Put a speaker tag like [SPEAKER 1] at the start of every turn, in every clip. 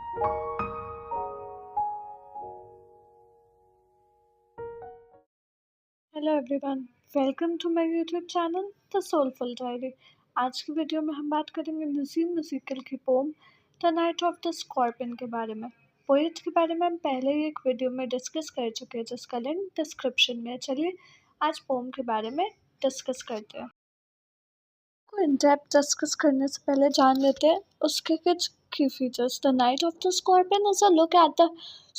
[SPEAKER 1] Hello everyone. Welcome to my YouTube channel the soulful diary. आज की video में हम बात करेंगे नसीम एज़ेकियल की poem the night of the scorpion के बारे में। पोएट के बारे में हम पहले ही एक वीडियो में डिस्कस कर चुके हैं जिसका लिंक डिस्क्रिप्शन में है। चलिए आज पोम के बारे में डिस्कस करते हैं। को इन डेप्थ डिस्कस करने से पहले जान लेते हैं उसके कुछ की features. The night of the scorpion is a look at the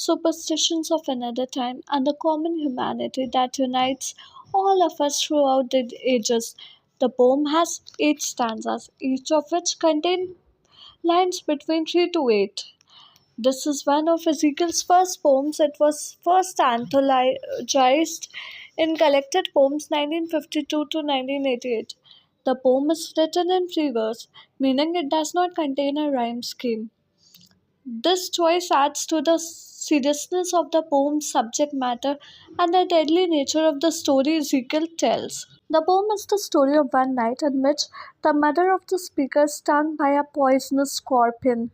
[SPEAKER 1] superstitions of another time and the common humanity that unites all of us throughout the ages. The poem has 8 stanzas, each of which contain lines between 3 to 8. This is one of Ezekiel's first poems. It was first anthologized in Collected Poems 1952 to 1988. The poem is written in free verse, meaning it does not contain a rhyme scheme. This choice adds to the seriousness of the poem's subject matter and the deadly nature of the story Ezekiel tells. The poem is the story of one night in which the mother of the speaker is stung by a poisonous scorpion.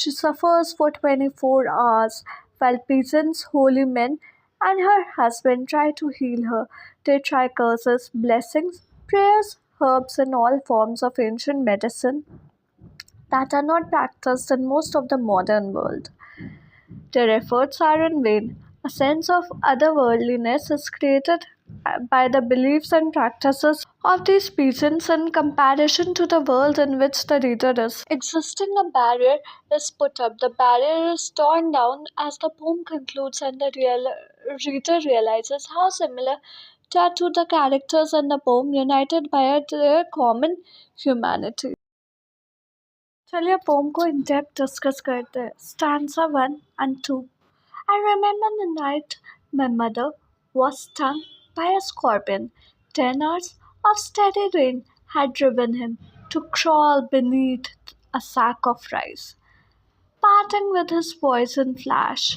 [SPEAKER 1] She suffers for 24 hours while peasants, holy men, and her husband try to heal her. They try curses, blessings, prayers, herbs, and all forms of ancient medicine that are not practiced in most of the modern world. Their efforts are in vain. A sense of otherworldliness is created by the beliefs and practices of these peasants in comparison to the world in which the reader is. Existing a barrier is put up. The barrier is torn down as the poem concludes, and the reader realizes how similar they are to the characters in the poem, united by their common humanity. चलिए pome को in depth discuss करते हैं। Stanza 1 and 2. I remember the night my mother was stung by a scorpion. 10 hours of steady rain had driven him to crawl beneath a sack of rice. Parting with his poison flash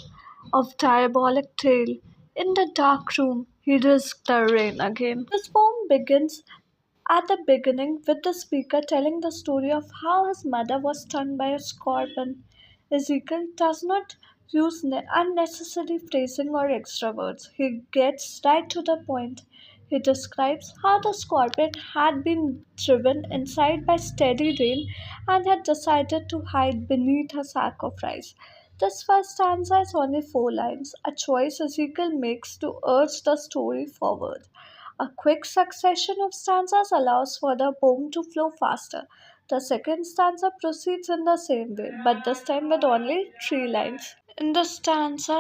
[SPEAKER 1] of diabolic tail, in the dark room he risked the rain again. This poem begins at the beginning, with the speaker telling the story of how his mother was stung by a scorpion, Ezekiel does not use unnecessary phrasing or extra words. He gets right to the point. He describes how the scorpion had been driven inside by steady rain and had decided to hide beneath a sack of rice. This first stanza is only 4 lines, a choice Ezekiel makes to urge the story forward. A quick succession of stanzas allows for the poem to flow faster. The second stanza proceeds in the same way, but this time with only 3 lines. In the stanza,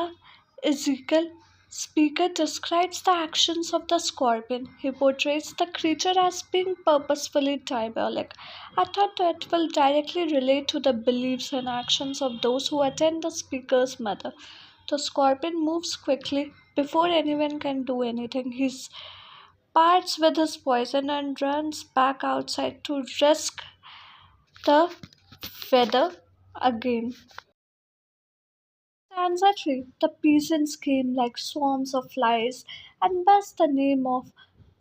[SPEAKER 1] Ezekiel speaker describes the actions of the scorpion. He portrays the creature as being purposefully diabolic. I thought that will directly relate to the beliefs and actions of those who attend the speaker's mother. The scorpion moves quickly before anyone can do anything. He's parts with his poison and runs back outside to risk the feather again. Stanza 3. The peasants came like swarms of flies and buzzed the name of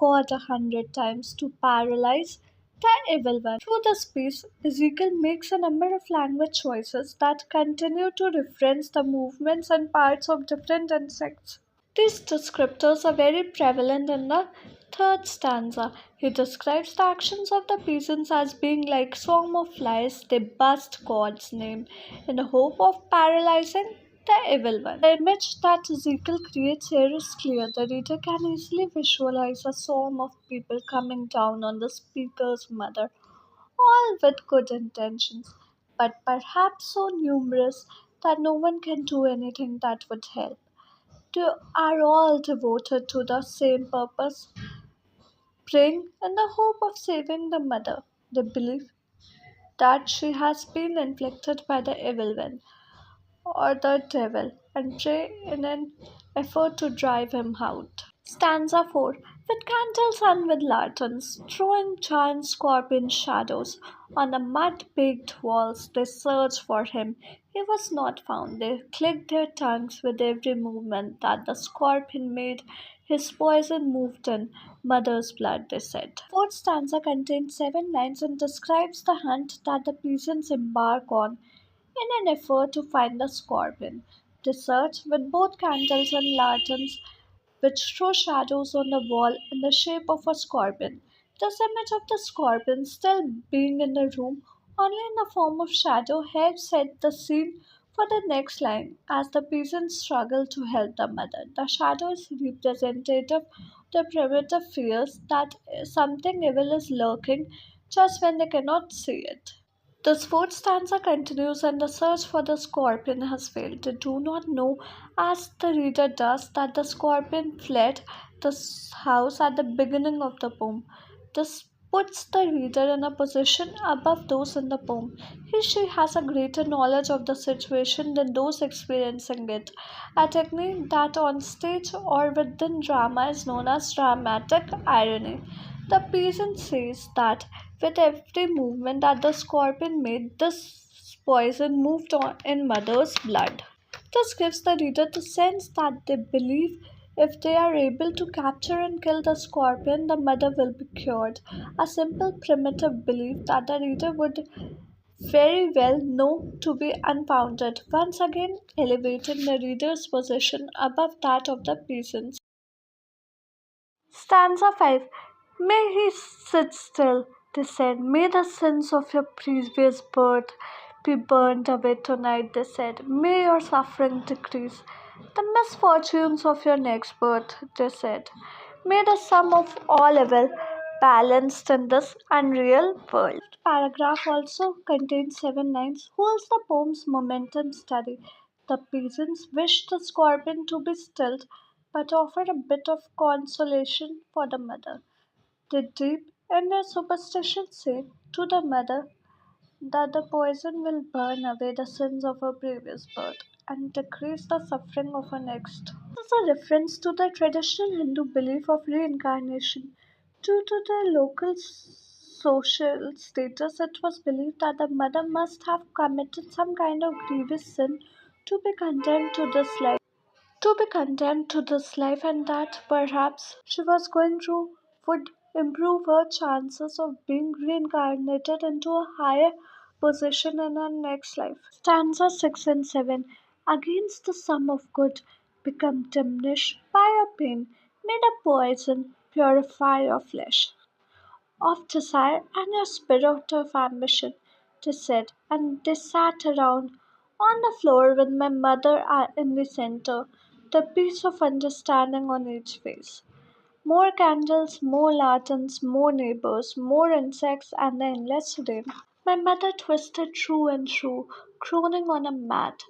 [SPEAKER 1] God 100 times to paralyze the evil one. Through this piece, Ezekiel makes a number of language choices that continue to reference the movements and parts of different insects. These descriptors are very prevalent in the third stanza. He describes the actions of the peasants as being like swarm of flies. They buzzed God's name in the hope of paralyzing the evil one. The image that Ezekiel creates here is clear. The reader can easily visualize a swarm of people coming down on the speaker's mother, all with good intentions, but perhaps so numerous that no one can do anything that would help. They are all devoted to the same purpose, praying in the hope of saving the mother. They believe that she has been inflicted by the evil one or the devil and pray in an effort to drive him out. Stanza 4. With candles and with lanterns, throwing giant scorpion shadows on the mud baked walls, they searched for him. He was not found. They clicked their tongues with every movement that the scorpion made. His poison moved in mother's blood, they said. Fourth stanza contains 7 lines and describes the hunt that the peasants embark on. in an effort to find the scorpion. They search with both candles and lanterns, which throw shadows on the wall in the shape of a scorpion. This image of the scorpion still being in the room, only in the form of shadow, helps set the scene for the next line as the peasants struggle to help the mother. The shadow is representative of the primitive fears that something evil is lurking just when they cannot see it. This fourth stanza continues, and the search for the scorpion has failed. They do not know, as the reader does, that the scorpion fled the house at the beginning of the poem. This puts the reader in a position above those in the poem. She has a greater knowledge of the situation than those experiencing it. A technique that on stage or within drama is known as dramatic irony. The peasant says that with every movement that the scorpion made, this poison moved on in mother's blood. This gives the reader the sense that they believe if they are able to capture and kill the scorpion, the mother will be cured. A simple primitive belief that the reader would very well know to be unfounded, once again elevating the reader's position above that of the peasants. Stanza 5. May he sit still, they said. May the sins of your previous birth be burned away tonight, they said. May your suffering decrease. The misfortunes of your next birth, they said. May the sum of all evil balanced in this unreal world. Paragraph also contains 7 lines, holds the poem's momentum steady. The peasants wish the scorpion to be stilled, but offer a bit of consolation for the mother. They deep in their superstition say to the mother that the poison will burn away the sins of her previous birth and decrease the suffering of her next. This is a reference to the traditional Hindu belief of reincarnation. Due to their local social status, it was believed that the mother must have committed some kind of grievous sin to be condemned to this life. And that perhaps she was going through would improve her chances of being reincarnated into a higher position in her next life. Stanza 6 and 7. Against the sum of good become diminished by your pain, may the poison purify your flesh of desire and your spirit of ambition, they said, and they sat around on the floor with my mother in the center, the piece of understanding on each face. More candles, more lanterns, more neighbors, more insects, and the endless rain. My mother twisted through and through, groaning on a mat.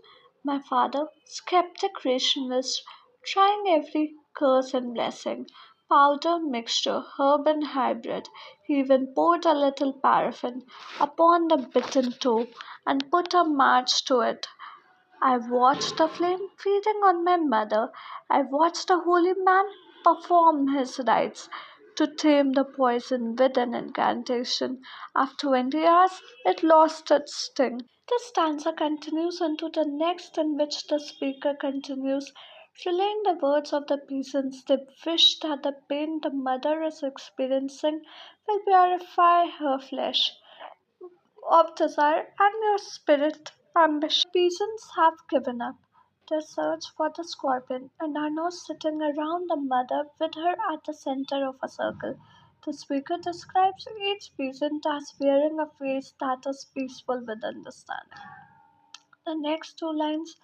[SPEAKER 1] My father, skeptic rationalist, trying every curse and blessing, powder, mixture, herb, and hybrid. He even poured a little paraffin upon the bitten toe and put a match to it. I watched the flame feeding on my mother. I watched the holy man perform his rites to tame the poison with an incantation. After 20 hours, it lost its sting. The stanza continues into the next, in which the speaker continues, relaying the words of the peasants. They wish that the pain the mother is experiencing will purify her flesh of desire and your spirit ambition. Peasants have given up their search for the scorpion and are now sitting around the mother with her at the center of a circle. The speaker describes each peasant as wearing a face that is peaceful with understanding. The next 2 lines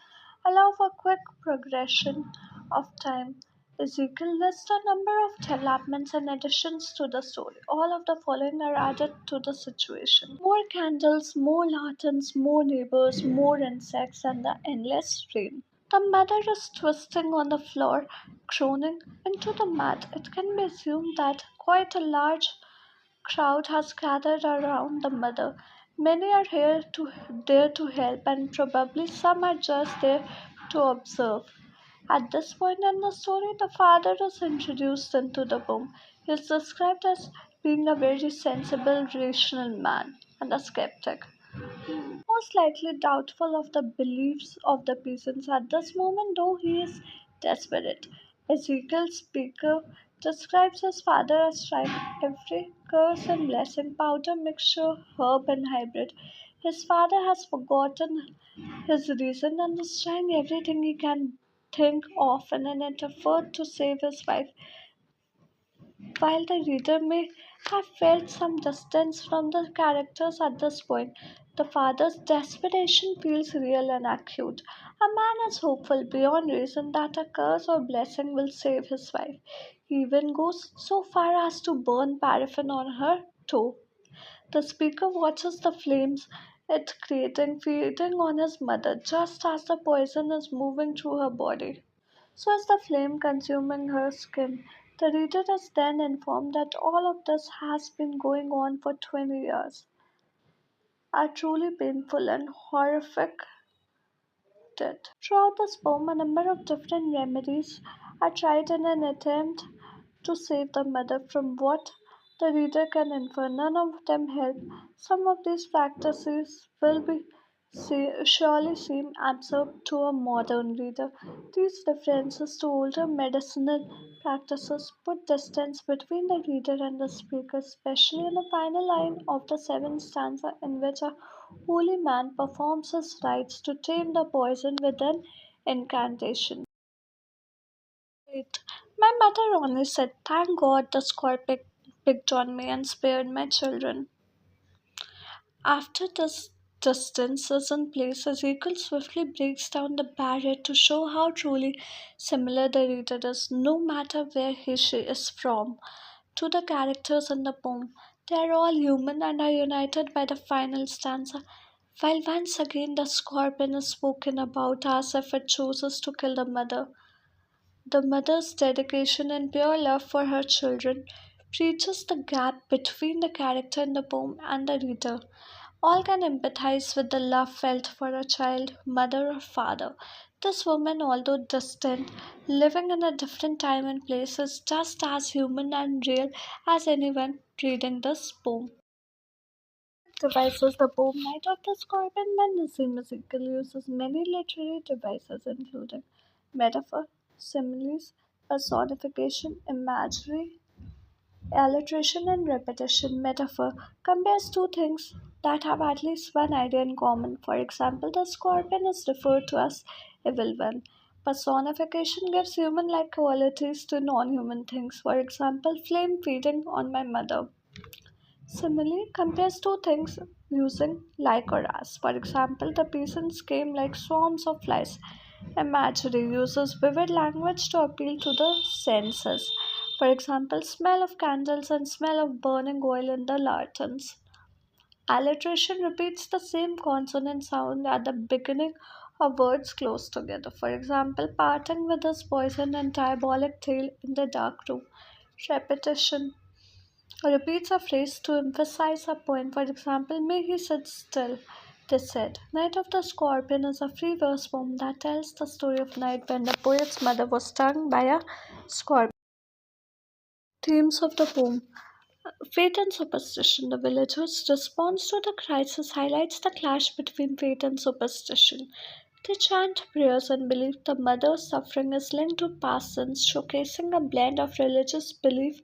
[SPEAKER 1] allow for quick progression of time. Ezekiel lists a number of developments and additions to the story. All of the following are added to the situation. More candles, more lanterns, more neighbors, more insects, and the endless rain. The mother is twisting on the floor, groaning into the mat. It can be assumed that quite a large crowd has gathered around the mother. Many are there to help, and probably some are just there to observe. At this point in the story, the father is introduced into the poem. He is described as being a very sensible, rational man and a skeptic, most likely doubtful of the beliefs of the peasants at this moment, though he is desperate. Ezekiel's speaker describes his father as trying every curse and blessing, powder, mixture, herb, and hybrid. His father has forgotten his reason and is trying everything he can think of in an effort to save his wife. While the reader may have felt some distance from the characters at this point, the father's desperation feels real and acute. A man is hopeful beyond reason that a curse or blessing will save his wife. He even goes so far as to burn paraffin on her toe. The speaker watches the flames it creating feeding on his mother just as the poison is moving through her body. So is the flame consuming her skin. The reader is then informed that all of this has been going on for 20 years. A truly painful and horrific death. Throughout this poem, a number of different remedies are tried in an attempt to save the mother from what the reader can infer. None of them help. Some of these practices will be surely seem absurd to a modern reader. These references to older medicinal practices put distance between the reader and the speaker, especially in the final line of the seventh stanza, in which a holy man performs his rites to tame the poison with an incantation. Wait, my mother only said, "Thank God the scorpion picked on me and spared my children." After this distance is in place, Ezekiel swiftly breaks down the barrier to show how truly similar the reader is, no matter where she is from, to the characters in the poem. They are all human and are united by the final stanza. While once again the scorpion is spoken about as if it chooses to kill the mother, the mother's dedication and pure love for her children bridges the gap between the character in the poem and the reader. All can empathize with the love felt for a child, mother, or father. This woman, although distant, living in a different time and place, is just as human and real as anyone reading this poem. Devices. The poem Night of the Scorpion by Nissim Ezekiel uses many literary devices, including metaphor, similes, personification, imagery, alliteration, and repetition. Metaphor compares two things that have at least one idea in common. For example, the scorpion is referred to as evil one. Personification gives human like qualities to non human things. For example, flame feeding on my mother. Simile compares two things using like or as. For example, the peasants came like swarms of flies. Imagery uses vivid language to appeal to the senses. For example, smell of candles and smell of burning oil in the lanterns. Alliteration repeats the same consonant sound at the beginning of words close together. For example, parting with his poison and diabolic tale in the dark room. Repetition repeats a phrase to emphasize a point. For example, may he sit still, they said. Night of the Scorpion is a free verse poem that tells the story of night when the poet's mother was stung by a scorpion. Themes of the poem. Faith and superstition. The villagers' response to the crisis highlights the clash between faith and superstition. They chant prayers and believe the mother's suffering is linked to past sins, showcasing a blend of religious belief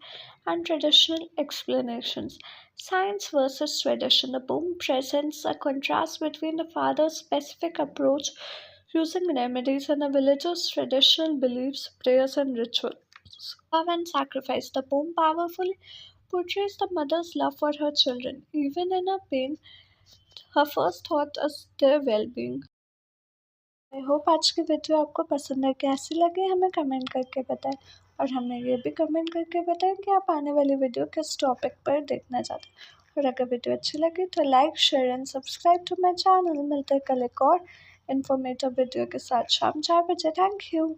[SPEAKER 1] and traditional explanations. Science versus tradition. The poem presents a contrast between the father's specific approach using remedies and the villagers' traditional beliefs, prayers, and rituals. Love and sacrifice. The poem powerfully portrays the mother's love for her children. Even in her pain, her first thought is their well being. I hope आज की video आपको पसंद है। कैसी लगी हमें comment करके बताएं और हमें ये भी कमेंट करके बताएं कि आप आने वाली वीडियो किस टॉपिक पर देखना चाहते हैं। और अगर वीडियो अच्छी लगी तो like share and subscribe to my channel. मिलते हैं कल एक और इन्फॉर्मेटिव वीडियो के साथ शाम 4 बजे। Thank you.